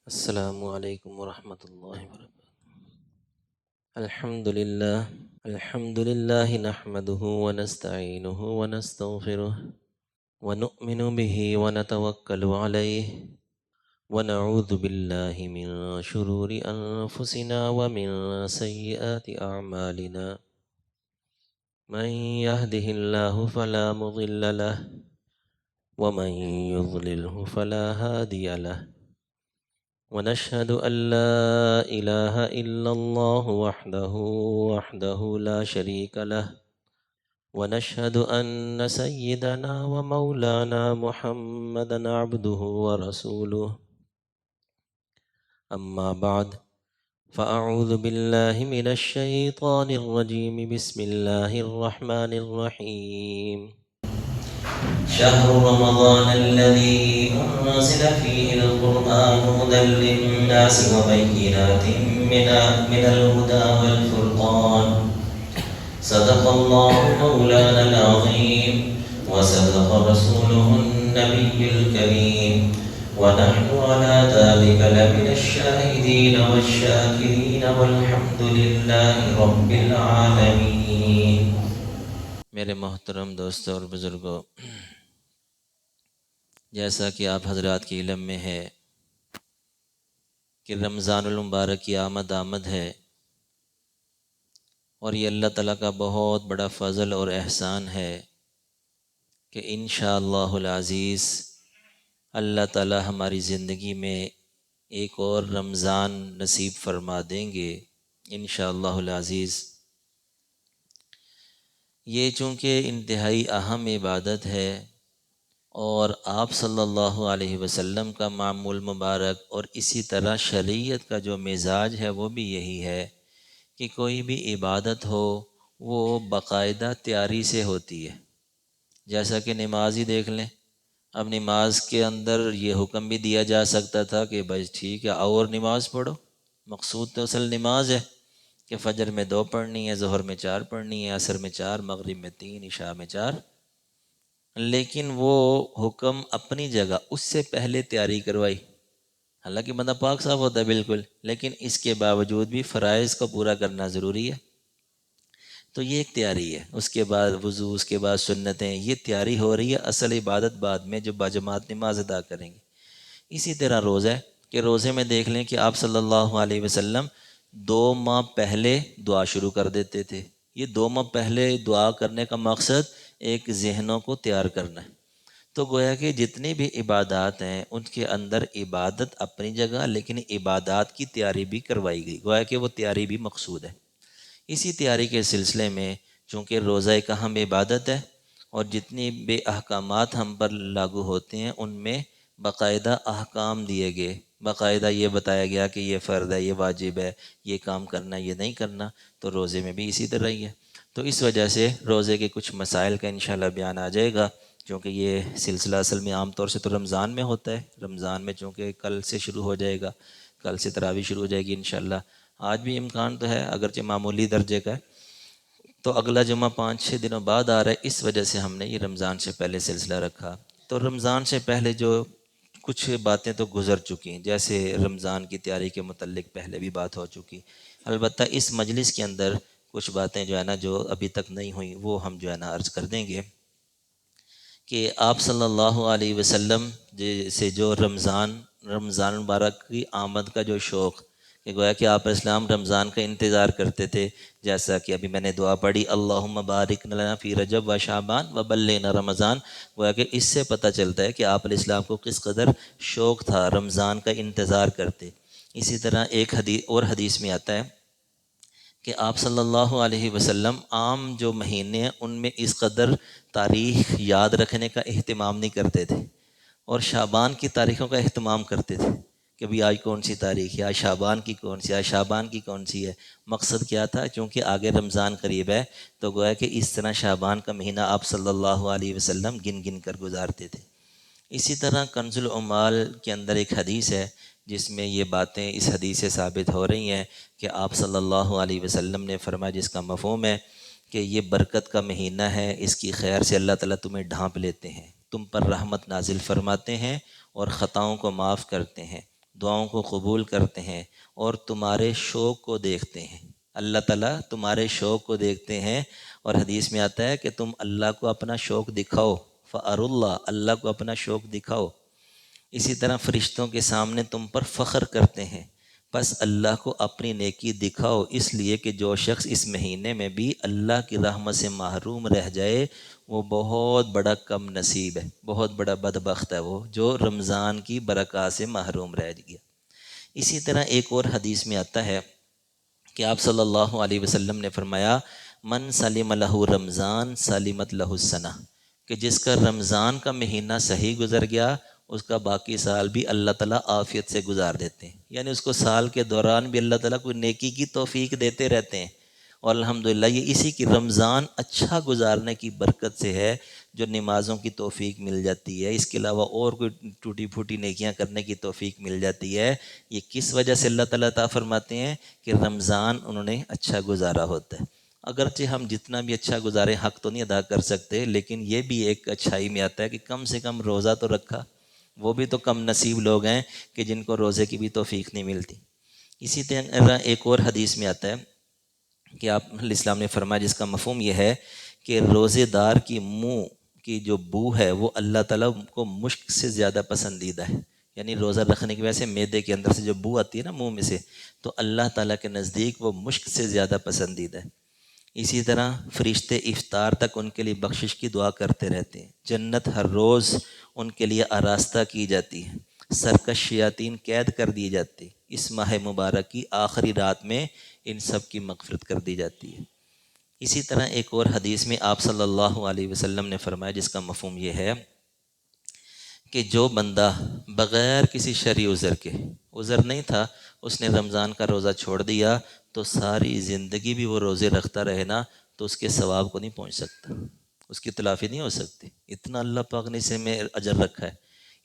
السلام علیکم ورحمۃ اللہ وبرکاتہ۔ الحمد للہ نحمده ونستعینه ونستغفره ونؤمن به ونتوکل علیہ ونعوذ باللہ من شرور انفسنا ومن سیئات اعمالنا من يهده الله فلا مضل له ومن يضلله فلا هادي له ونشهد أن لا إله إلا الله وحده لا شريك له ونشهد أن سيدنا ومولانا محمدا عبده ورسوله أما بعد فأعوذ بالله من الشيطان الرجيم بسم الله الرحمن الرحيم شهر رمضان الذي أنزل فيه القرآن هدى للناس وبينات من الهدى والفرقان صدق الله مولانا العظيم وصدق رسوله النبي الكريم ونحن على ذلك لمن الشاهدين والشاكرين والحمد لله رب العالمين۔ میرے محترم دوستوں اور بزرگوں، جیسا کہ آپ حضرات کی علم میں ہے کہ رمضان المبارک کی آمد ہے، اور یہ اللہ تعالیٰ کا بہت بڑا فضل اور احسان ہے کہ انشاءاللہ العزیز اللہ تعالیٰ ہماری زندگی میں ایک اور رمضان نصیب فرما دیں گے انشاءاللہ العزیز۔ یہ چونکہ انتہائی اہم عبادت ہے، اور آپ صلی اللہ علیہ وسلم کا معمول مبارک اور اسی طرح شریعت کا جو مزاج ہے وہ بھی یہی ہے کہ کوئی بھی عبادت ہو وہ باقاعدہ تیاری سے ہوتی ہے۔ جیسا کہ نماز ہی دیکھ لیں، اب نماز کے اندر یہ حکم بھی دیا جا سکتا تھا کہ بھائی ٹھیک ہے اور نماز پڑھو، مقصود تو اصل نماز ہے کہ فجر میں 2 پڑھنی ہے، ظہر میں 4 پڑھنی ہے، عصر میں 4، مغرب میں 3، عشاء میں 4۔ لیکن وہ حکم اپنی جگہ اس سے پہلے تیاری کروائی، حالانکہ بندہ پاک صاف ہوتا ہے بالکل، لیکن اس کے باوجود بھی فرائض کو پورا کرنا ضروری ہے۔ تو یہ ایک تیاری ہے، اس کے بعد وضو، اس کے بعد سنتیں، یہ تیاری ہو رہی ہے، اصل عبادت بعد میں جو باجماعت نماز ادا کریں گے۔ اسی طرح روزہ ہے کہ روزے میں دیکھ لیں کہ آپ صلی اللہ علیہ وسلم 2 ماہ پہلے دعا شروع کر دیتے تھے۔ یہ 2 ماہ پہلے دعا کرنے کا مقصد ایک ذہنوں کو تیار کرنا ہے۔ تو گویا کہ جتنی بھی عبادات ہیں ان کے اندر عبادت اپنی جگہ، لیکن عبادات کی تیاری بھی کروائی گئی، گویا کہ وہ تیاری بھی مقصود ہے۔ اسی تیاری کے سلسلے میں چونکہ روزہ ایک اہم عبادت ہے، اور جتنی بھی احکامات ہم پر لاگو ہوتے ہیں ان میں باقاعدہ احکام دیے گئے، باقاعدہ یہ بتایا گیا کہ یہ فرض ہے، یہ واجب ہے، یہ کام کرنا، یہ نہیں کرنا۔ تو روزے میں بھی اسی طرح ہی ہے۔ تو اس وجہ سے روزے کے کچھ مسائل کا انشاءاللہ بیان آ جائے گا، کیونکہ یہ سلسلہ اصل میں عام طور سے تو رمضان میں ہوتا ہے۔ رمضان میں چونکہ کل سے شروع ہو جائے گا، کل سے تراویح شروع ہو جائے گی انشاءاللہ۔ آج بھی امکان تو ہے اگرچہ معمولی درجے کا ہے، تو اگلا جمعہ 5-6 دنوں بعد آ رہا ہے، اس وجہ سے ہم نے یہ رمضان سے پہلے سلسلہ رکھا۔ تو رمضان سے پہلے جو کچھ باتیں تو گزر چکی ہیں، جیسے رمضان کی تیاری کے متعلق پہلے بھی بات ہو چکی، البتہ اس مجلس کے اندر کچھ باتیں جو ہے نا جو ابھی تک نہیں ہوئیں وہ ہم جو ہے نا عرض کر دیں گے کہ آپ صلی اللہ علیہ وسلم سے جو رمضان مبارک کی آمد کا جو شوق کہ گویا کہ آپ اسلام رمضان کا انتظار کرتے تھے، جیسا کہ ابھی میں نے دعا پڑھی اللہم بارک لنا فی رجب و شعبان و بلغنا رمضان، گویا کہ اس سے پتہ چلتا ہے کہ آپ علیہ السلام کو کس قدر شوق تھا، رمضان کا انتظار کرتے۔ اسی طرح ایک حدیث میں آتا ہے کہ آپ صلی اللہ علیہ وسلم عام جو مہینے ہیں ان میں اس قدر تاریخ یاد رکھنے کا اہتمام نہیں کرتے تھے، اور شعبان کی تاریخوں کا اہتمام کرتے تھے کہ بھی آج کون سی تاریخ ہے، آج شعبان کی کون سی، آج شعبان کی کون سی ہے۔ مقصد کیا تھا؟ چونکہ آگے رمضان قریب ہے، تو گویا کہ اس طرح شعبان کا مہینہ آپ صلی اللہ علیہ وسلم گن گن کر گزارتے تھے۔ اسی طرح کنز العمال کے اندر ایک حدیث ہے جس میں یہ باتیں اس حدیث سے ثابت ہو رہی ہیں کہ آپ صلی اللہ علیہ وسلم نے فرمایا، جس کا مفہوم ہے کہ یہ برکت کا مہینہ ہے، اس کی خیر سے اللہ تعالیٰ تمہیں ڈھانپ لیتے ہیں، تم پر رحمت نازل فرماتے ہیں اور خطاؤں کو معاف کرتے ہیں، دعاؤں کو قبول کرتے ہیں اور تمہارے شوق کو دیکھتے ہیں۔ اللہ تعالیٰ تمہارے شوق کو دیکھتے ہیں، اور حدیث میں آتا ہے کہ تم اللہ کو اپنا شوق دکھاؤ، فَأَرُوا اللَّهَ، اللہ کو اپنا شوق دکھاؤ۔ اسی طرح فرشتوں کے سامنے تم پر فخر کرتے ہیں، بس اللہ کو اپنی نیکی دکھاؤ، اس لیے کہ جو شخص اس مہینے میں بھی اللہ کی رحمت سے محروم رہ جائے وہ بہت بڑا کم نصیب ہے، بہت بڑا بدبخت ہے وہ جو رمضان کی برکات سے محروم رہ گیا۔ اسی طرح ایک اور حدیث میں آتا ہے کہ آپ صلی اللہ علیہ وسلم نے فرمایا، من سلم لہ رمضان سلمت لہ السنہ، کہ جس کا رمضان کا مہینہ صحیح گزر گیا اس کا باقی سال بھی اللہ تعالیٰ عافیت سے گزار دیتے ہیں، یعنی اس کو سال کے دوران بھی اللہ تعالیٰ کوئی نیکی کی توفیق دیتے رہتے ہیں۔ اور الحمدللہ یہ اسی کی رمضان اچھا گزارنے کی برکت سے ہے جو نمازوں کی توفیق مل جاتی ہے، اس کے علاوہ اور کوئی ٹوٹی پھوٹی نیکیاں کرنے کی توفیق مل جاتی ہے۔ یہ کس وجہ سے اللہ تعالیٰ عطا فرماتے ہیں کہ رمضان انہوں نے اچھا گزارا ہوتا ہے۔ اگرچہ ہم جتنا بھی اچھا گزارے حق تو نہیں ادا کر سکتے، لیکن یہ بھی ایک اچھائی میں آتا ہے کہ کم سے کم روزہ تو رکھا۔ وہ بھی تو کم نصیب لوگ ہیں کہ جن کو روزے کی بھی توفیق نہیں ملتی۔ اسی طرح ایک اور حدیث میں آتا ہے کہ آپ الاسلام نے فرمایا، جس کا مفہوم یہ ہے کہ روزے دار کی منہ کی جو بو ہے وہ اللہ تعالیٰ کو مشک سے زیادہ پسندیدہ ہے، یعنی روزہ رکھنے کی وجہ سے معدے کے اندر سے جو بو آتی ہے نا منہ میں سے، تو اللہ تعالیٰ کے نزدیک وہ مشک سے زیادہ پسندیدہ ہے۔ اسی طرح فرشتے افطار تک ان کے لیے بخشش کی دعا کرتے رہتے ہیں، جنت ہر روز ان کے لیے آراستہ کی جاتی ہے، سرکش شیاطین قید کر دی جاتی، اس ماہ مبارک کی آخری رات میں ان سب کی مغفرت کر دی جاتی ہے۔ اسی طرح ایک اور حدیث میں آپ صلی اللہ علیہ وسلم نے فرمایا، جس کا مفہوم یہ ہے کہ جو بندہ بغیر کسی شرعی عذر کے، عذر نہیں تھا، اس نے رمضان کا روزہ چھوڑ دیا تو ساری زندگی بھی وہ روزے رکھتا رہے نا تو اس کے ثواب کو نہیں پہنچ سکتا، اس کی تلافی نہیں ہو سکتی۔ اتنا اللہ پاک نے اسے میں اجر رکھا ہے،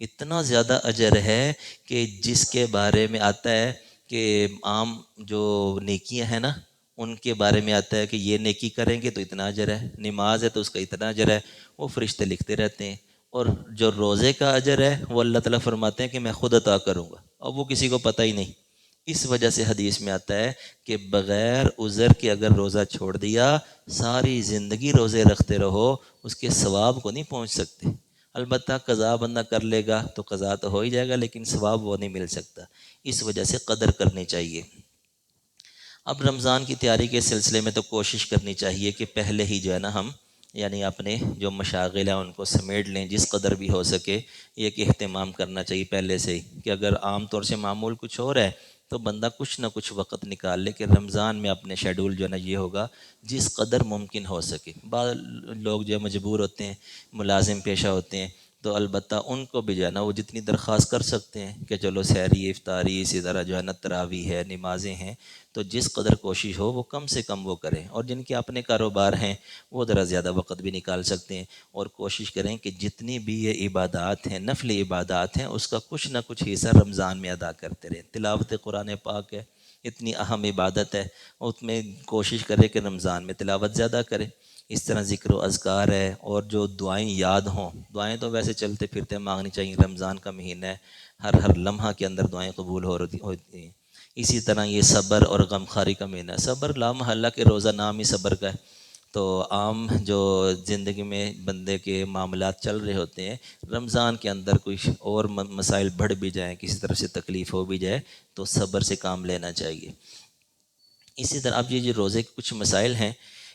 اتنا زیادہ اجر ہے کہ جس کے بارے میں آتا ہے کہ عام جو نیکیاں ہیں نا ان کے بارے میں آتا ہے کہ یہ نیکی کریں گے تو اتنا اجر ہے، نماز ہے تو اس کا اتنا اجر ہے، وہ فرشتے لکھتے رہتے ہیں۔ اور جو روزے کا اجر ہے وہ اللہ تعالیٰ فرماتے ہیں کہ میں خود عطا کروں گا، اور وہ کسی کو پتہ ہی نہیں۔ اس وجہ سے حدیث میں آتا ہے کہ بغیر عذر کے اگر روزہ چھوڑ دیا، ساری زندگی روزے رکھتے رہو، اس کے ثواب کو نہیں پہنچ سکتے۔ البتہ قضا بندہ کر لے گا تو قضا تو ہو ہی جائے گا، لیکن ثواب وہ نہیں مل سکتا۔ اس وجہ سے قدر کرنی چاہیے۔ اب رمضان کی تیاری کے سلسلے میں تو کوشش کرنی چاہیے کہ پہلے ہی جو ہے نا ہم یعنی اپنے جو مشاغل ہیں ان کو سمیٹ لیں، جس قدر بھی ہو سکے ایک اہتمام کرنا چاہیے پہلے سے ہی، کہ اگر عام طور سے معمول کچھ اور ہے تو بندہ کچھ نہ کچھ وقت نکال لے کہ رمضان میں اپنے شیڈول جو ہے نا یہ ہوگا، جس قدر ممکن ہو سکے۔ بعض لوگ جو مجبور ہوتے ہیں، ملازم پیشہ ہوتے ہیں، تو البتہ ان کو بھی جو ہے نا وہ جتنی درخواست کر سکتے ہیں کہ چلو سحری، افطاری، اسی طرح جو ہے نا تراویح ہے، نمازیں ہیں، تو جس قدر کوشش ہو وہ کم سے کم وہ کریں۔ اور جن کے اپنے کاروبار ہیں وہ ذرا زیادہ وقت بھی نکال سکتے ہیں، اور کوشش کریں کہ جتنی بھی یہ عبادات ہیں، نفل عبادات ہیں، اس کا کچھ نہ کچھ حصہ رمضان میں ادا کرتے رہیں۔ تلاوت قرآن پاک ہے، اتنی اہم عبادت ہے، اس میں کوشش کرے کہ رمضان میں تلاوت زیادہ کرے۔ اس طرح ذکر و اذکار ہے، اور جو دعائیں یاد ہوں، دعائیں تو ویسے چلتے پھرتے مانگنی چاہیے، رمضان کا مہینہ ہے، ہر لمحہ کے اندر دعائیں قبول ہوتی ہیں۔ اسی طرح یہ صبر اور غمخواری کا مہینہ ہے، صبر لا محالہ کہ روزہ نام ہی صبر کا ہے، تو عام جو زندگی میں بندے کے معاملات چل رہے ہوتے ہیں، رمضان کے اندر کچھ اور مسائل بڑھ بھی جائیں، کسی طرح سے تکلیف ہو بھی جائے تو صبر سے کام لینا چاہیے۔ اسی طرح اب یہ جو روزے کے کچھ مسائل ہیں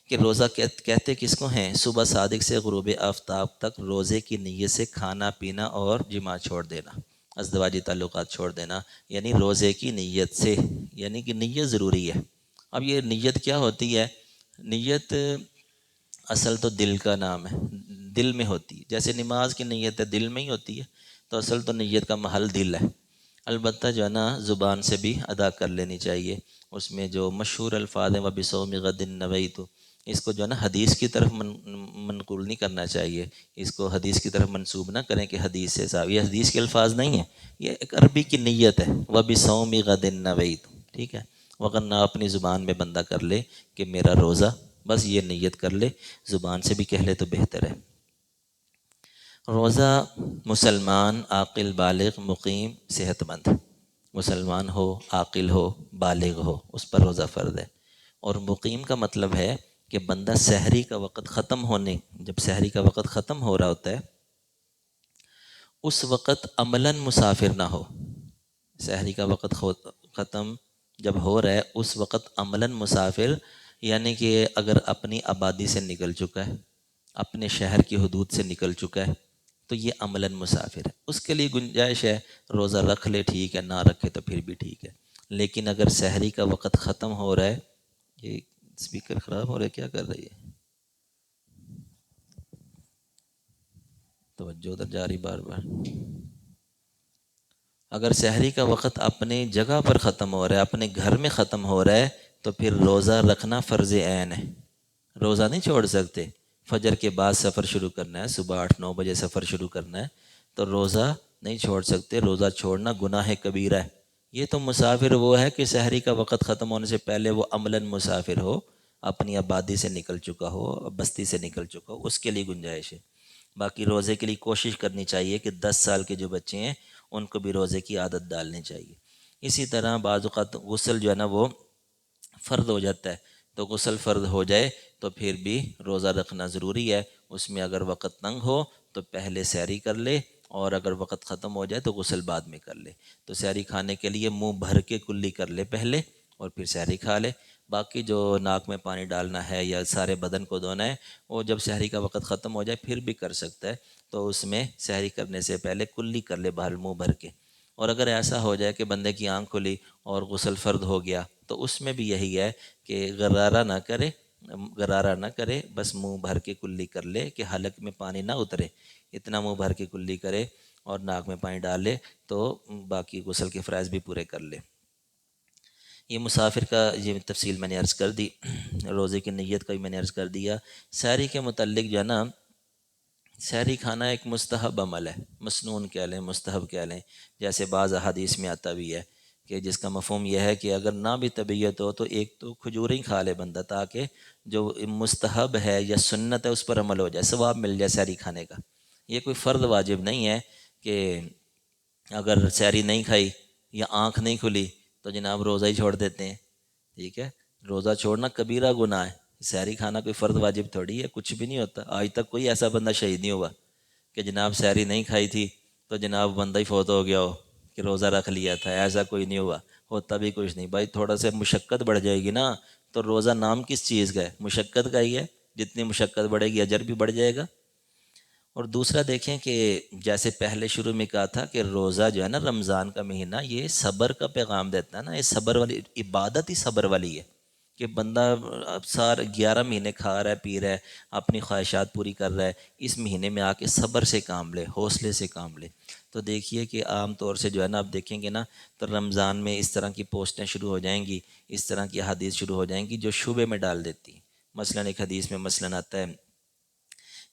کہ روزہ کہتے کس کو ہیں؟ صبح صادق سے غروب آفتاب تک روزے کی نیت سے کھانا پینا اور جماع چھوڑ دینا، ازدواجی تعلقات چھوڑ دینا، یعنی روزے کی نیت سے، یعنی کہ نیت ضروری ہے۔ اب یہ نیت کیا ہوتی ہے؟ نیت اصل تو دل کا نام ہے، دل میں ہوتی ہے، جیسے نماز کی نیت ہے دل میں ہی ہوتی ہے، تو اصل تو نیت کا محل دل ہے۔ البتہ جو ہے نا زبان سے بھی ادا کر لینی چاہیے۔ اس میں جو مشہور الفاظ ہیں وَبِصَوْمِ غَدٍ نَوَيْتُ، اس کو جو ہے نا حدیث کی طرف منقول نہیں کرنا چاہیے، اس کو حدیث کی طرف منسوب نہ کریں کہ حدیث سے صاحب، یہ حدیث کے الفاظ نہیں ہیں، یہ ایک عربی کی نیت ہے، وَبِصَوْمِ غَدٍ نَوَيْتُ، ٹھیک ہے؟ وغیرہ اپنی زبان میں بندہ کر لے کہ میرا روزہ، بس یہ نیت کر لے، زبان سے بھی کہہ لے تو بہتر ہے۔ روزہ مسلمان عاقل بالغ مقیم صحت مند، مسلمان ہو، عاقل ہو، بالغ ہو، اس پر روزہ فرض ہے۔ اور مقیم کا مطلب ہے کہ بندہ سحری کا وقت ختم ہونے، جب سحری کا وقت ختم ہو رہا ہوتا ہے اس وقت عملاً مسافر نہ ہو۔ سحری کا وقت ختم جب ہو رہا ہے اس وقت عملاً مسافر، یعنی کہ اگر اپنی آبادی سے نکل چکا ہے، اپنے شہر کی حدود سے نکل چکا ہے، تو یہ عملاً مسافر ہے، اس کے لیے گنجائش ہے روزہ رکھ لے، ٹھیک ہے، نہ رکھے تو پھر بھی ٹھیک ہے۔ لیکن اگر سحری کا وقت ختم ہو رہا ہے، یہ اسپیکر خراب ہو رہا ہے، کیا کر رہی ہے؟ توجہ ادھر جا رہی بار بار۔ اگر سحری کا وقت اپنی جگہ پر ختم ہو رہا ہے، اپنے گھر میں ختم ہو رہا ہے، تو پھر روزہ رکھنا فرض عین ہے، روزہ نہیں چھوڑ سکتے۔ فجر کے بعد سفر شروع کرنا ہے، صبح 8-9 بجے سفر شروع کرنا ہے، تو روزہ نہیں چھوڑ سکتے، روزہ چھوڑنا گناہ کبیرہ ہے۔ یہ تو مسافر وہ ہے کہ سحری کا وقت ختم ہونے سے پہلے وہ عملاً مسافر ہو، اپنی آبادی سے نکل چکا ہو، بستی سے نکل چکا ہو، اس کے لیے گنجائش ہے۔ باقی روزے کے لیے کوشش کرنی چاہیے کہ 10 سال کے جو بچے ہیں ان کو بھی روزے کی عادت ڈالنی چاہیے۔ اسی طرح بعض اوقات غسل جو ہے نا وہ فرض ہو جاتا ہے، تو غسل فرض ہو جائے تو پھر بھی روزہ رکھنا ضروری ہے۔ اس میں اگر وقت تنگ ہو تو پہلے سحری کر لے، اور اگر وقت ختم ہو جائے تو غسل بعد میں کر لے۔ تو سحری کھانے کے لیے منہ بھر کے کلی کر لے پہلے، اور پھر سحری کھا لے۔ باقی جو ناک میں پانی ڈالنا ہے یا سارے بدن کو دھونا ہے وہ جب سحری کا وقت ختم ہو جائے پھر بھی کر سکتا ہے، تو اس میں سحری کرنے سے پہلے کلی کر لے باہر منہ بھر کے۔ اور اگر ایسا ہو جائے کہ بندے کی آنکھ کھلی اور غسل فرض ہو گیا تو اس میں بھی یہی ہے کہ غرارہ نہ کرے، غرارہ نہ کرے، بس منہ بھر کے کلی کر لے کہ حلق میں پانی نہ اترے، اتنا منہ بھر کے کلی کرے اور ناک میں پانی ڈال لے، تو باقی غسل کے فرائض بھی پورے کر لے۔ یہ مسافر کا یہ تفصیل میں نے عرض کر دی، روزے کی نیت کا بھی میں نے عرض کر دیا۔ سحری کے متعلق جو ہے نا، سحری کھانا ایک مستحب عمل ہے، مسنون کہہ لیں، مستحب کہہ لیں، جیسے بعض احادیث میں آتا بھی ہے کہ جس کا مفہوم یہ ہے کہ اگر نہ بھی طبیعت ہو تو ایک تو کھجوریں کھا لے بندہ، تاکہ جو مستحب ہے یا سنت ہے اس پر عمل ہو جائے، ثواب مل جائے سحری کھانے کا۔ یہ کوئی فرض واجب نہیں ہے کہ اگر سحری نہیں کھائی یا آنکھ نہیں کھلی تو جناب روزہ ہی چھوڑ دیتے ہیں، ٹھیک ہے؟ روزہ چھوڑنا کبیرہ گناہ ہے، سحری کھانا کوئی فرض واجب تھوڑی ہے، کچھ بھی نہیں ہوتا۔ آج تک کوئی ایسا بندہ شہید نہیں ہوا کہ جناب سحری نہیں کھائی تھی تو جناب بندہ ہی فوت ہو گیا ہو کہ روزہ رکھ لیا تھا، ایسا کوئی نہیں ہوا، ہوتا بھی کچھ نہیں۔ بھائی تھوڑا سا مشقت بڑھ جائے گی نا، تو روزہ نام کس چیز کا ہے؟ مشقت کا ہی ہے، جتنی مشقت بڑھے گی اجر بھی بڑھ جائے گا۔ اور دوسرا دیکھیں کہ جیسے پہلے شروع میں کہا تھا کہ روزہ جو ہے نا، رمضان کا مہینہ یہ صبر کا پیغام دیتا ہے نا، یہ صبر والی عبادت ہی صبر والی ہے کہ بندہ اب 11 مہینے کھا رہا ہے، پی رہا ہے، اپنی خواہشات پوری کر رہا ہے، اس مہینے میں آ کے صبر سے کام لے، حوصلے سے کام لے۔ تو دیکھیے کہ عام طور سے جو ہے نا آپ دیکھیں گے نا، تو رمضان میں اس طرح کی پوسٹیں شروع ہو جائیں گی، اس طرح کی حدیث شروع ہو جائیں گی جو شبے میں ڈال دیتی ہیں۔ مثلاً ایک حدیث میں مثلاً آتا ہے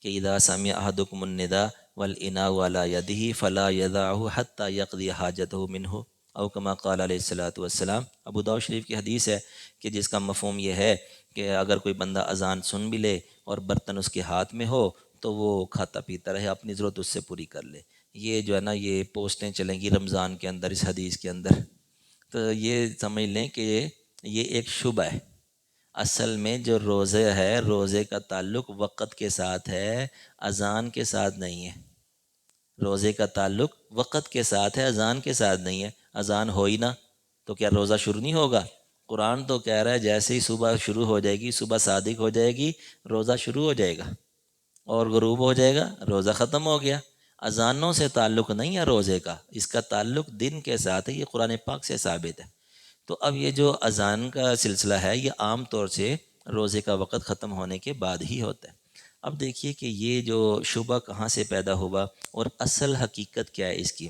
کہ اذا سمع احدکم النداء والاناء على يده فلا يدعه حتى يقضي حاجته منه او کما قال علیہ الصلوۃ والسلام۔ ابو داؤد شریف کی حدیث ہے کہ جس کا مفہوم یہ ہے کہ اگر کوئی بندہ اذان سن بھی لے اور برتن اس کے ہاتھ میں ہو تو وہ کھاتا پیتا رہے، اپنی ضرورت اس سے پوری کر لے۔ یہ جو ہے نا یہ پوسٹیں چلیں گی رمضان کے اندر اس حدیث کے اندر، تو یہ سمجھ لیں کہ یہ ایک شبہ ہے۔ اصل میں جو روزے ہے، روزے کا تعلق وقت کے ساتھ ہے، اذان کے ساتھ نہیں ہے۔ روزے کا تعلق وقت کے ساتھ ہے، اذان کے ساتھ نہیں ہے۔ اذان ہوئی نا تو کیا روزہ شروع نہیں ہوگا؟ قرآن تو کہہ رہا ہے جیسے ہی صبح شروع ہو جائے گی، صبح صادق ہو جائے گی، روزہ شروع ہو جائے گا، اور غروب ہو جائے گا، روزہ ختم ہو گیا۔ اذانوں سے تعلق نہیں ہے روزے کا، اس کا تعلق دن کے ساتھ ہے، یہ قرآن پاک سے ثابت ہے۔ تو اب یہ جو اذان کا سلسلہ ہے یہ عام طور سے روزے کا وقت ختم ہونے کے بعد ہی ہوتا ہے۔ اب دیکھیے کہ یہ جو شبہ کہاں سے پیدا ہوا اور اصل حقیقت کیا ہے اس کی۔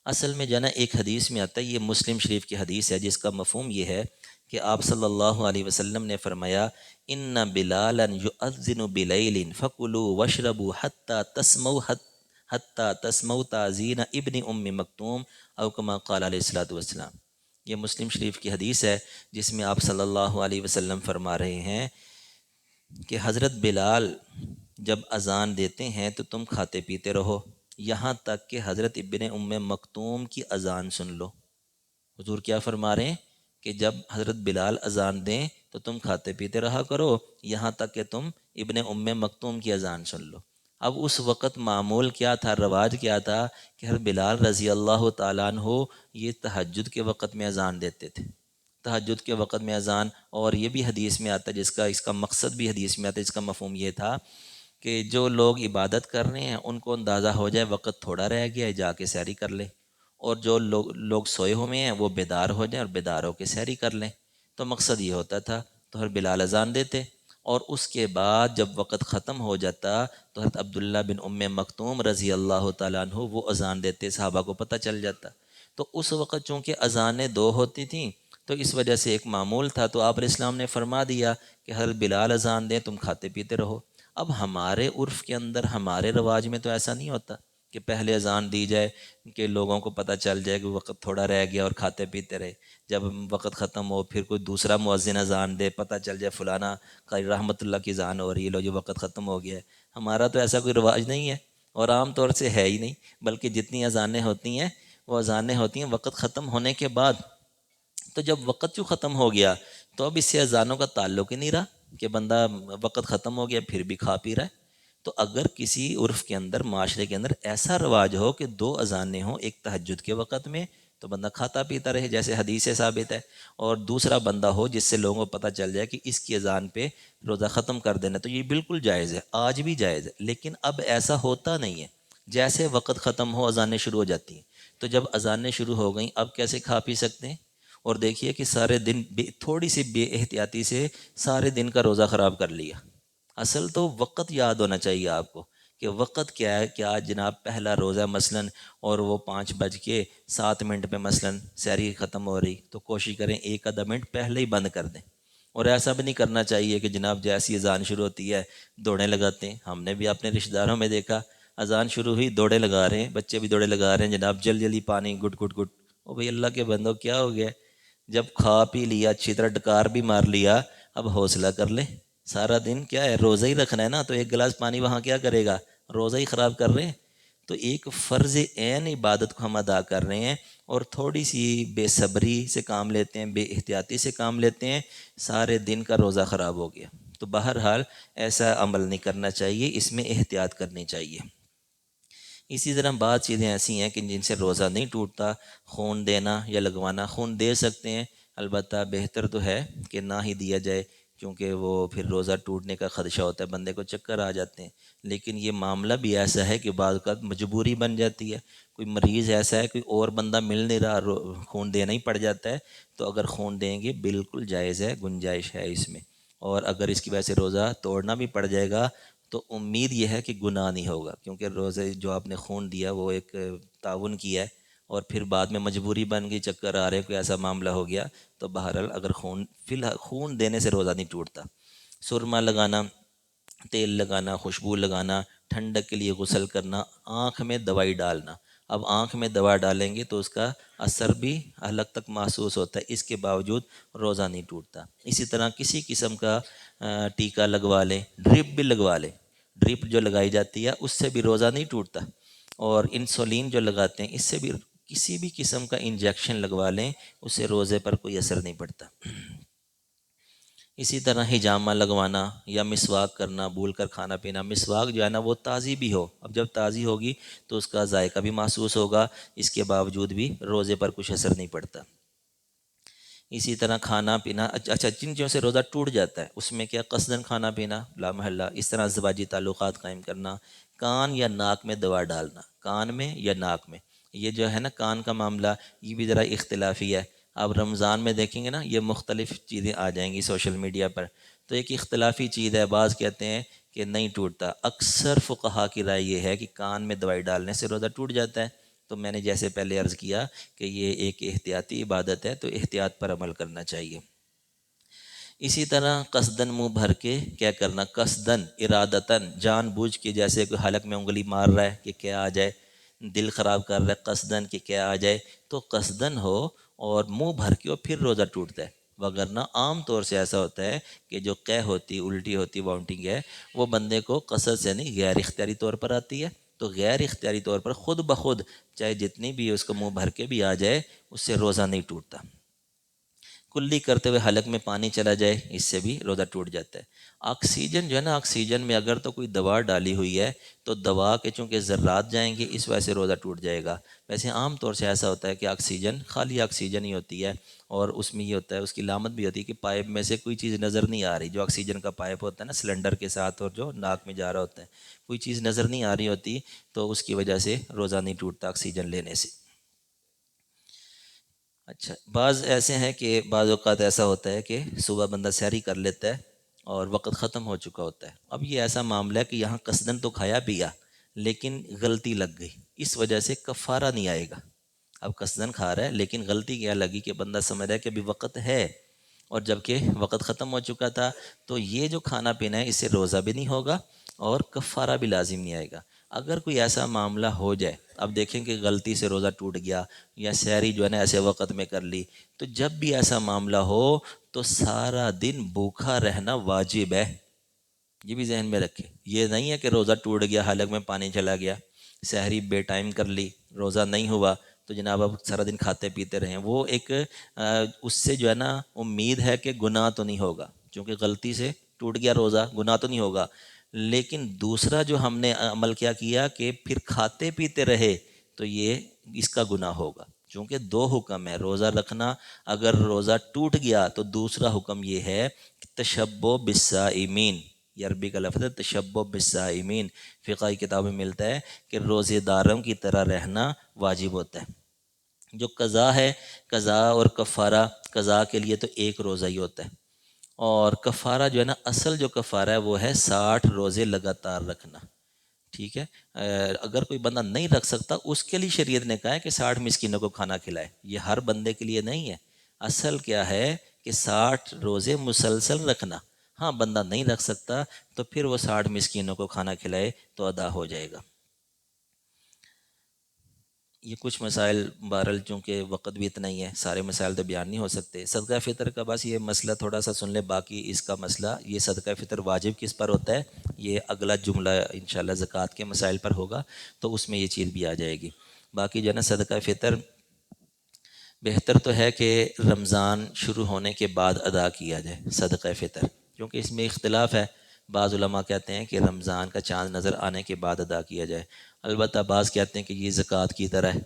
اصل میں جو ہے نا ایک حدیث میں آتا ہے، یہ مسلم شریف کی حدیث ہے، جس کا مفہوم یہ ہے کہ آپ صلی اللہ علیہ وسلم نے فرمایا ان بلالا یؤذن بلیل فکلوا واشربوا حتی تسمعوا تاذین ابن ام مکتوم او کما قال علیہ الصلوۃ والسلام۔ یہ مسلم شریف کی حدیث ہے جس میں آپ صلی اللہ علیہ وسلم فرما رہے ہیں کہ حضرت بلال جب اذان دیتے ہیں تو تم کھاتے پیتے رہو، یہاں تک کہ حضرت ابن مکتوم کی اذان سن لو۔ حضور کیا فرما رہے ہیں کہ جب حضرت بلال اذان دیں تو تم کھاتے پیتے رہا کرو یہاں تک کہ تم ابن مکتوم کی اذان سن لو۔ اب اس وقت معمول کیا تھا، رواج کیا تھا کہ حضرت بلال رضی اللہ تعالیٰ عنہ یہ تہجد کے وقت میں اذان دیتے تھے، تہجد کے وقت میں اذان۔ اور یہ بھی حدیث میں آتا ہے، اس کا مقصد بھی حدیث میں آتا ہے، اس کا مفہوم یہ تھا کہ جو لوگ عبادت کر رہے ہیں ان کو اندازہ ہو جائے وقت تھوڑا رہ گیا ہے، جا کے سحری کر لیں، اور جو لوگ سوئے ہوئے ہیں وہ بیدار ہو جائیں اور بیدار ہو کے سحری کر لیں۔ تو مقصد یہ ہوتا تھا۔ تو حضرت بلال اذان دیتے، اور اس کے بعد جب وقت ختم ہو جاتا تو حضرت عبداللہ بن مکتوم رضی اللہ تعالیٰ عنہ وہ اذان دیتے، صحابہ کو پتہ چل جاتا۔ تو اس وقت چونکہ اذانیں دو ہوتی تھیں تو اس وجہ سے ایک معمول تھا، تو آپ علیہ السلام نے فرما دیا کہ حضرت بلال اذان دیں، تم کھاتے پیتے رہو۔ اب ہمارے عرف کے اندر، ہمارے رواج میں تو ایسا نہیں ہوتا کہ پہلے اذان دی جائے کہ لوگوں کو پتہ چل جائے کہ وقت تھوڑا رہ گیا اور کھاتے پیتے رہے، جب وقت ختم ہو پھر کوئی دوسرا مؤذن اذان دے، پتہ چل جائے فلانا قاری رحمۃ اللہ کی اذان ہو رہی ہے، لو جو وقت ختم ہو گیا ہے۔ ہمارا تو ایسا کوئی رواج نہیں ہے، اور عام طور سے ہے ہی نہیں، بلکہ جتنی اذانیں ہوتی ہیں وہ اذانیں ہوتی ہیں وقت ختم ہونے کے بعد۔ تو جب وقت جو ختم ہو گیا تو اب اس سے اذانوں کا تعلق ہی نہیں رہا کہ بندہ وقت ختم ہو گیا پھر بھی کھا پی رہا ہے۔ تو اگر کسی عرف کے اندر، معاشرے کے اندر ایسا رواج ہو کہ دو اذانیں ہوں، ایک تہجد کے وقت میں تو بندہ کھاتا پیتا رہے جیسے حدیث سے ثابت ہے، اور دوسرا بندہ ہو جس سے لوگوں کو پتہ چل جائے کہ اس کی اذان پہ روزہ ختم کر دینا، تو یہ بالکل جائز ہے، آج بھی جائز ہے۔ لیکن اب ایسا ہوتا نہیں ہے، جیسے وقت ختم ہو اذانیں شروع ہو جاتی ہیں۔ تو جب اذانیں شروع ہو گئیں اب کیسے کھا پی سکتے ہیں؟ اور دیکھیے کہ سارے دن تھوڑی سی بے احتیاطی سے سارے دن کا روزہ خراب کر لیا۔ اصل تو وقت یاد ہونا چاہیے آپ کو کہ وقت کیا ہے، کہ آج جناب پہلا روزہ مثلاً، اور وہ 5:07 پہ مثلاً سحری ختم ہو رہی، تو کوشش کریں 1 آدھا منٹ پہلے ہی بند کر دیں۔ اور ایسا بھی نہیں کرنا چاہیے کہ جناب جیسی اذان شروع ہوتی ہے دوڑیں لگاتے ہیں۔ ہم نے بھی اپنے رشتہ داروں میں دیکھا، اذان شروع ہوئی دوڑیں لگا رہے ہیں، بچے بھی دوڑیں لگا رہے ہیں، جناب جلدی جلدی پانی گٹ گٹ گٹ۔ او بھئی اللہ کے بندو کیا ہو گیا؟ جب کھا پی لیا، اچھی طرح ڈکار بھی مار لیا، اب حوصلہ کر لیں۔ سارا دن کیا ہے، روزہ ہی رکھنا ہے نا، تو 1 گلاس پانی وہاں کیا کرے گا، روزہ ہی خراب کر رہے ہیں۔ تو ایک فرض عین عبادت کو ہم ادا کر رہے ہیں، اور تھوڑی سی بے صبری سے کام لیتے ہیں، بے احتیاطی سے کام لیتے ہیں، سارے دن کا روزہ خراب ہو گیا۔ تو بہرحال ایسا عمل نہیں کرنا چاہیے، اس میں احتیاط کرنی چاہیے۔ اسی طرح بعض چیزیں ایسی ہیں کہ جن سے روزہ نہیں ٹوٹتا، خون دینا یا لگوانا۔ خون دے سکتے ہیں، البتہ بہتر تو ہے کہ نہ ہی دیا جائے، کیونکہ وہ پھر روزہ ٹوٹنے کا خدشہ ہوتا ہے، بندے کو چکر آ جاتے ہیں۔ لیکن یہ معاملہ بھی ایسا ہے کہ بعض اوقات مجبوری بن جاتی ہے، کوئی مریض ایسا ہے، کوئی اور بندہ مل نہیں رہا، خون دینا ہی پڑ جاتا ہے، تو اگر خون دیں گے بالکل جائز ہے، گنجائش ہے اس میں۔ اور اگر اس کی وجہ سے روزہ توڑنا بھی پڑ جائے گا تو امید یہ ہے کہ گناہ نہیں ہوگا، کیونکہ روزے جو آپ نے خون دیا وہ ایک تعاون کیا ہے، اور پھر بعد میں مجبوری بن گئی، چکر آ رہے، کوئی ایسا معاملہ ہو گیا، تو بہرحال اگر فی الحال خون دینے سے روزہ نہیں ٹوٹتا۔ سرما لگانا، تیل لگانا، خوشبو لگانا، ٹھنڈک کے لیے غسل کرنا، آنکھ میں دوائی ڈالنا۔ اب آنکھ میں دوا ڈالیں گے تو اس کا اثر بھی حلق تک محسوس ہوتا ہے، اس کے باوجود روزہ نہیں ٹوٹتا۔ اسی طرح کسی قسم کا ٹیکا لگوا لیں، ڈرپ بھی لگوا لیں، ڈرپ جو لگائی جاتی ہے اس سے بھی روزہ نہیں ٹوٹتا۔ اور انسولین جو لگاتے ہیں اس سے بھی، کسی بھی قسم کا انجیکشن لگوا لیں اس سے روزے پر کوئی اثر نہیں پڑتا۔ اسی طرح حجامہ لگوانا یا مسواک کرنا، بھول کر کھانا پینا۔ مسواک جو ہے نا وہ تازی بھی ہو، اب جب تازی ہوگی تو اس کا ذائقہ بھی محسوس ہوگا، اس کے باوجود بھی روزے پر کچھ اثر نہیں پڑتا۔ اسی طرح کھانا پینا، اچھا جن چیزوں سے روزہ ٹوٹ جاتا ہے اس میں کیا، قصداً کھانا پینا لا محلہ، اس طرح ازدواجی تعلقات قائم کرنا، کان یا ناک میں دوا ڈالنا، کان میں یا ناک میں۔ یہ جو ہے نا کان کا معاملہ، یہ بھی ذرا اختلافی ہے۔ اب رمضان میں دیکھیں گے نا یہ مختلف چیزیں آ جائیں گی سوشل میڈیا پر، تو ایک اختلافی چیز ہے، بعض کہتے ہیں کہ نہیں ٹوٹتا۔ اکثر فقہا کی رائے یہ ہے کہ کان میں دوائی ڈالنے سے روزہ ٹوٹ جاتا ہے۔ تو میں نے جیسے پہلے عرض کیا کہ یہ ایک احتیاطی عبادت ہے، تو احتیاط پر عمل کرنا چاہیے۔ اسی طرح قصدن منہ بھر کے کیا کرنا، قصدن ارادتاً جان بوجھ کے، جیسے کوئی حلق میں انگلی مار رہا ہے کہ کیا آ جائے، دل خراب کر رہا ہے قصدن کہ کیا آ جائے، تو قصدن ہو اور منہ بھر کے، اور پھر روزہ ٹوٹتا ہے۔ وگرنہ عام طور سے ایسا ہوتا ہے کہ جو قے ہوتی، الٹی ہوتی، وانٹنگ ہے، وہ بندے کو قصد سے نہیں غیر اختیاری طور پر آتی ہے، تو غیر اختیاری طور پر خود بخود چاہے جتنی بھی اس کو منہ بھر کے بھی آ جائے اس سے روزہ نہیں ٹوٹتا۔ کلی کرتے ہوئے حلق میں پانی چلا جائے اس سے بھی روزہ ٹوٹ جاتا ہے۔ آکسیجن جو ہے نا، آکسیجن میں اگر تو کوئی دوا ڈالی ہوئی ہے تو دوا کے چونکہ ذرات جائیں گے اس وجہ سے روزہ ٹوٹ جائے گا۔ ویسے عام طور سے ایسا ہوتا ہے کہ آکسیجن خالی آکسیجن ہی ہوتی ہے، اور اس میں یہ ہوتا ہے، اس کی علامت بھی ہوتی ہے کہ پائپ میں سے کوئی چیز نظر نہیں آ رہی، جو آکسیجن کا پائپ ہوتا ہے نا سلنڈر کے ساتھ اور جو ناک میں جا رہا ہوتا ہے، کوئی چیز نظر نہیں آ رہی ہوتی تو اس کی وجہ سے روزہ نہیں ٹوٹتا آکسیجن لینے سے۔ اچھا، بعض ایسے ہیں کہ بعض اوقات ایسا ہوتا ہے کہ صبح بندہ سحری کر لیتا ہے اور وقت ختم ہو چکا ہوتا ہے۔ اب یہ ایسا معاملہ ہے کہ یہاں قصدن تو کھایا پیا لیکن غلطی لگ گئی، اس وجہ سے کفارہ نہیں آئے گا۔ اب قصدن کھا رہا ہے لیکن غلطی کیا لگی کہ بندہ سمجھ رہا ہے کہ ابھی وقت ہے، اور جب کہ وقت ختم ہو چکا تھا، تو یہ جو کھانا پینا ہے اس سے روزہ بھی نہیں ہوگا اور کفارہ بھی لازم نہیں آئے گا۔ اگر کوئی ایسا معاملہ ہو جائے، اب دیکھیں کہ غلطی سے روزہ ٹوٹ گیا یا سحری جو ہے نا ایسے وقت میں کر لی، تو جب بھی ایسا معاملہ ہو تو سارا دن بھوکا رہنا واجب ہے۔ یہ بھی ذہن میں رکھے، یہ نہیں ہے کہ روزہ ٹوٹ گیا، حلق میں پانی چلا گیا، سحری بے ٹائم کر لی، روزہ نہیں ہوا تو جناب اب سارا دن کھاتے پیتے رہیں۔ وہ ایک اس سے جو ہے نا امید ہے کہ گناہ تو نہیں ہوگا، چونکہ غلطی سے ٹوٹ گیا روزہ، گناہ تو نہیں ہوگا، لیکن دوسرا جو ہم نے عمل کیا کیا کہ پھر کھاتے پیتے رہے تو یہ اس کا گناہ ہوگا۔ چونکہ دو حکم ہے روزہ رکھنا، اگر روزہ ٹوٹ گیا تو دوسرا حکم یہ ہے کہ تشبو بالصائمین، یہ عربی کا لفظ ہے تشبو بالصائمین، فقہ کی کتابیں ملتا ہے کہ روزے داروں کی طرح رہنا واجب ہوتا ہے۔ جو قضا ہے، قضا اور کفارہ، قضا کے لیے تو ایک روزہ ہی ہوتا ہے، اور کفارہ جو ہے نا اصل جو کفارہ ہے وہ ہے 60 روزے لگاتار رکھنا، ٹھیک ہے۔ اگر کوئی بندہ نہیں رکھ سکتا اس کے لیے شریعت نے کہا ہے کہ 60 مسکینوں کو کھانا کھلائے، یہ ہر بندے کے لیے نہیں ہے۔ اصل کیا ہے کہ 60 روزے مسلسل رکھنا، ہاں بندہ نہیں رکھ سکتا تو پھر وہ 60 مسکینوں کو کھانا کھلائے تو ادا ہو جائے گا۔ یہ کچھ مسائل، بہرحال چونکہ وقت بھی اتنا ہی ہے سارے مسائل تو بیان نہیں ہو سکتے۔ صدقہ فطر کا بس یہ مسئلہ تھوڑا سا سن لے، باقی اس کا مسئلہ یہ صدقہ فطر واجب کس پر ہوتا ہے یہ اگلا جملہ انشاءاللہ زکوٰۃ کے مسائل پر ہوگا تو اس میں یہ چیز بھی آ جائے گی۔ باقی جو ہے نا صدقہ فطر بہتر تو ہے کہ رمضان شروع ہونے کے بعد ادا کیا جائے صدقہ فطر، کیونکہ اس میں اختلاف ہے۔ بعض علماء کہتے ہیں کہ رمضان کا چاند نظر آنے کے بعد ادا کیا جائے، البتہ بعض کہتے ہیں کہ یہ زکوٰۃ کی طرح ہے،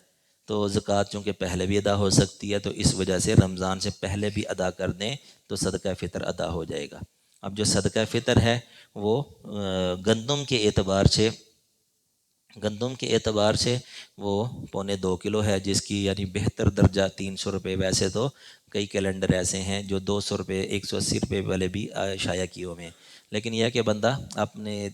تو زکوٰۃ چونکہ پہلے بھی ادا ہو سکتی ہے تو اس وجہ سے رمضان سے پہلے بھی ادا کر دیں تو صدقہ فطر ادا ہو جائے گا۔ اب جو صدقہ فطر ہے وہ گندم کے اعتبار سے وہ 1.25 کلو ہے، جس کی یعنی بہتر درجہ 300 روپے، ویسے تو کئی کیلنڈر ایسے ہیں جو 200 روپے 180 روپے والے بھی شائع کیے ہوئے ہیں، لیکن یہ ہے کہ بندہ اپنے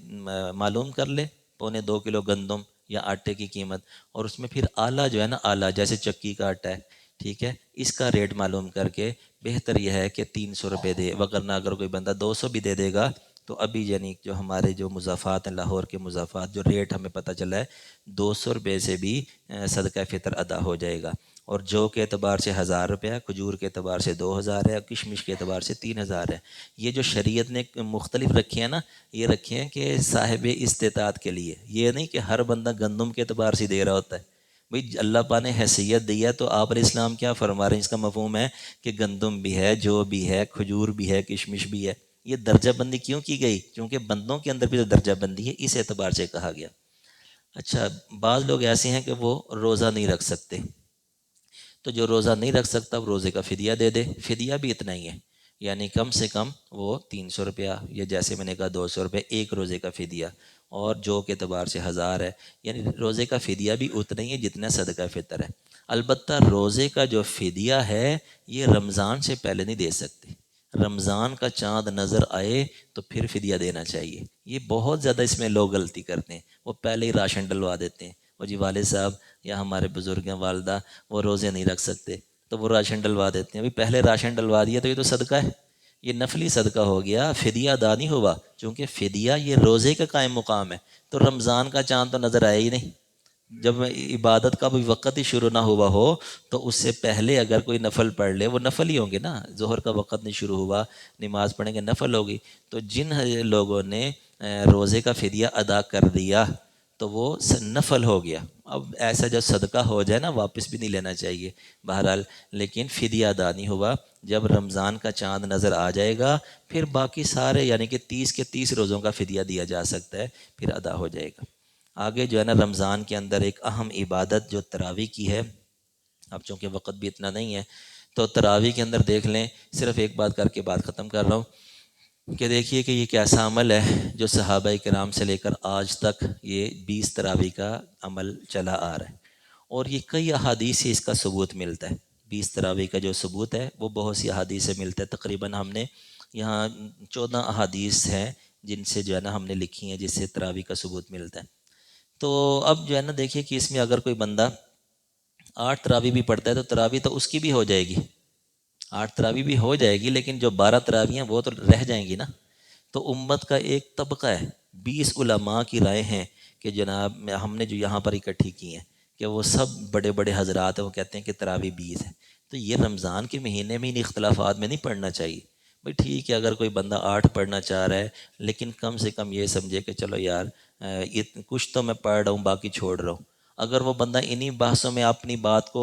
معلوم کر لے 2.25 کلو گندم یا آٹے کی قیمت، اور اس میں پھر آلہ جو ہے نا، آلہ جیسے چکی کا آٹا ہے، ٹھیک ہے، اس کا ریٹ معلوم کر کے بہتر یہ ہے کہ 300 روپے دے، وگرنہ اگر کوئی بندہ 200 بھی دے دے گا تو ابھی یعنی جو ہمارے جو مضافات ہیں، لاہور کے مضافات، جو ریٹ ہمیں پتہ چلا ہے 200 روپے سے بھی صدقہ فطر ادا ہو جائے گا، اور جو کے اعتبار سے 1000 روپے ہے، کھجور کے اعتبار سے 2000 ہے، کشمش کے اعتبار سے 3000 ہے۔ یہ جو شریعت نے مختلف رکھی ہیں نا، یہ رکھے ہیں کہ صاحب استطاعت کے لیے، یہ نہیں کہ ہر بندہ گندم کے اعتبار سے دے رہا ہوتا ہے۔ بھئی اللہ پاک نے حیثیت دی ہے تو آپ علیہ السلام کیا فرما رہے ہیں، اس کا مفہوم ہے کہ گندم بھی ہے، جو بھی ہے، کھجور بھی ہے، کشمش بھی ہے۔ یہ درجہ بندی کیوں کی گئی؟ کیونکہ بندوں کے اندر بھی تو درجہ بندی ہے، اس اعتبار سے کہا گیا۔ اچھا، بعض لوگ ایسے ہیں کہ وہ روزہ نہیں رکھ سکتے، تو جو روزہ نہیں رکھ سکتا وہ روزے کا فدیہ دے دے، فدیہ بھی اتنا ہی ہے، یعنی کم سے کم وہ 300 روپیہ، یا جیسے میں نے کہا 200 روپے ایک روزے کا فدیہ، اور جو کے اعتبار سے 1000 ہے، یعنی روزے کا فدیہ بھی اتنا ہی ہے جتنا صدقہ فطر ہے۔ البتہ روزے کا جو فدیہ ہے یہ رمضان سے پہلے نہیں دے سکتے، رمضان کا چاند نظر آئے تو پھر فدیہ دینا چاہیے۔ یہ بہت زیادہ اس میں لوگ غلطی کرتے ہیں، وہ پہلے ہی راشن ڈلوا دیتے ہیں، وہ جی والد صاحب یا ہمارے بزرگ ہیں، والدہ، وہ روزے نہیں رکھ سکتے تو وہ راشن ڈلوا دیتے ہیں۔ ابھی پہلے راشن ڈلوا دیا تو یہ تو صدقہ ہے، یہ نفلی صدقہ ہو گیا، فدیہ ادا نہیں ہوا، چونکہ فدیہ یہ روزے کا قائم مقام ہے، تو رمضان کا چاند تو نظر آیا ہی نہیں۔ جب عبادت کا بھی وقت ہی شروع نہ ہوا ہو تو اس سے پہلے اگر کوئی نفل پڑھ لے، وہ نفل ہی ہوں گے نا، ظہر کا وقت نہیں شروع ہوا، نماز پڑھیں گے نفل ہوگی، تو جن لوگوں نے روزے کا فدیہ ادا کر دیا تو وہ نفل ہو گیا. اب ایسا جب صدقہ ہو جائے نا واپس بھی نہیں لینا چاہیے بہرحال. لیکن فدیہ ادا نہیں ہوا. جب رمضان کا چاند نظر آ جائے گا پھر باقی سارے یعنی کہ 30 کے 30 روزوں کا فدیہ دیا جا سکتا ہے، پھر ادا ہو جائے گا. آگے جو ہے نا رمضان کے اندر ایک اہم عبادت جو تراویح کی ہے. اب چونکہ وقت بھی اتنا نہیں ہے تو تراویح کے اندر دیکھ لیں. صرف ایک بات کر کے بات ختم کر رہا ہوں کہ دیکھیے کہ یہ ایک ایسا عمل ہے جو صحابہ کرام سے لے کر آج تک یہ 20 تراویح کا عمل چلا آ رہا ہے، اور یہ کئی احادیث سے اس کا ثبوت ملتا ہے. 20 تراویح کا جو ثبوت ہے وہ بہت سی احادیث سے ملتا ہے. تقریباً ہم نے یہاں 14 احادیث ہیں جن سے جو ہے نا ہم نے لکھی ہیں جس سے تراویح کا ثبوت ملتا ہے. تو اب جو ہے نا دیکھیے کہ اس میں اگر کوئی بندہ 8 تراویح بھی پڑھتا ہے تو تراویح تو اس کی بھی ہو جائے گی، 8 تراویح بھی ہو جائے گی، لیکن جو 12 تراویح ہیں وہ تو رہ جائیں گی نا. تو امت کا ایک طبقہ ہے، 20 علماء کی رائے ہیں کہ جناب ہم نے جو یہاں پر اکٹھی کی ہیں کہ وہ سب بڑے بڑے حضرات ہیں، وہ کہتے ہیں کہ تراویح 20 ہے. تو یہ رمضان کے مہینے میں ان اختلافات میں نہیں پڑھنا چاہیے. بھائی ٹھیک ہے اگر کوئی بندہ 8 پڑھنا چاہ رہا ہے، لیکن کم سے کم یہ سمجھے کہ چلو یار کچھ تو میں پڑھ رہا ہوں باقی چھوڑ رہا ہوں. اگر وہ بندہ انہی بحثوں میں اپنی بات کو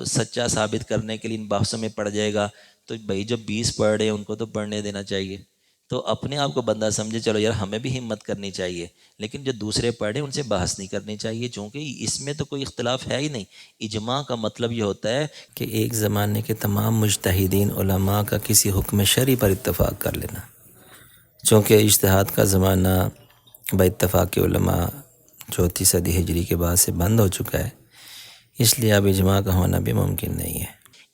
سچا ثابت کرنے کے لیے ان بحثوں میں پڑ جائے گا تو بھائی جو 20 پڑھ رہے ہیں ان کو تو پڑھنے دینا چاہیے. تو اپنے آپ کو بندہ سمجھے چلو یار ہمیں بھی ہمت کرنی چاہیے، لیکن جو دوسرے پڑھے ان سے بحث نہیں کرنی چاہیے، چونکہ اس میں تو کوئی اختلاف ہے ہی نہیں. اجماع کا مطلب یہ ہوتا ہے کہ ایک زمانے کے تمام مجتہدین علماء کا کسی حکم شرعی پر اتفاق کر لینا. چونکہ اجتہاد کا زمانہ باتفاق علماء 4 صدی ہجری کے بعد سے بند ہو چکا ہے، اس لیے اب اجماع کا ہونا بھی ممکن نہیں ہے.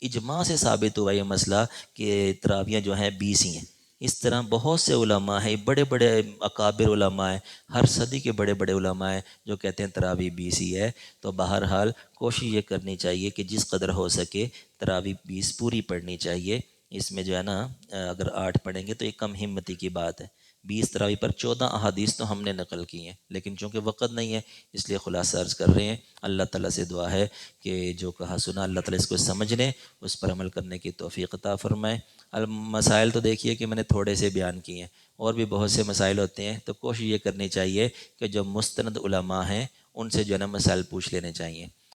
اجماع سے ثابت ہوا یہ مسئلہ کہ تراویحیں جو ہیں 20 ہی ہیں. اس طرح بہت سے علماء ہیں، بڑے بڑے اکابر علماء ہیں، ہر صدی کے بڑے بڑے علماء ہیں جو کہتے ہیں تراویح 20 ہی ہے. تو بہرحال کوشش یہ کرنی چاہیے کہ جس قدر ہو سکے تراویح 20 پوری پڑھنی چاہیے. اس میں جو ہے نا اگر 8 پڑھیں گے تو ایک کم ہمتی کی بات ہے. 20 تراویح پر 14 احادیث تو ہم نے نقل کی ہیں، لیکن چونکہ وقت نہیں ہے اس لیے خلاصہ عرض کر رہے ہیں. اللہ تعالیٰ سے دعا ہے کہ جو کہا سنا اللہ تعالیٰ اس کو سمجھنے، اس پر عمل کرنے کی توفیق عطا فرمائے. مسائل تو دیکھیے کہ میں نے تھوڑے سے بیان کیے ہیں، اور بھی بہت سے مسائل ہوتے ہیں. تو کوشش یہ کرنی چاہیے کہ جو مستند علماء ہیں ان سے جو ہے نا مسائل پوچھ لینے چاہیے.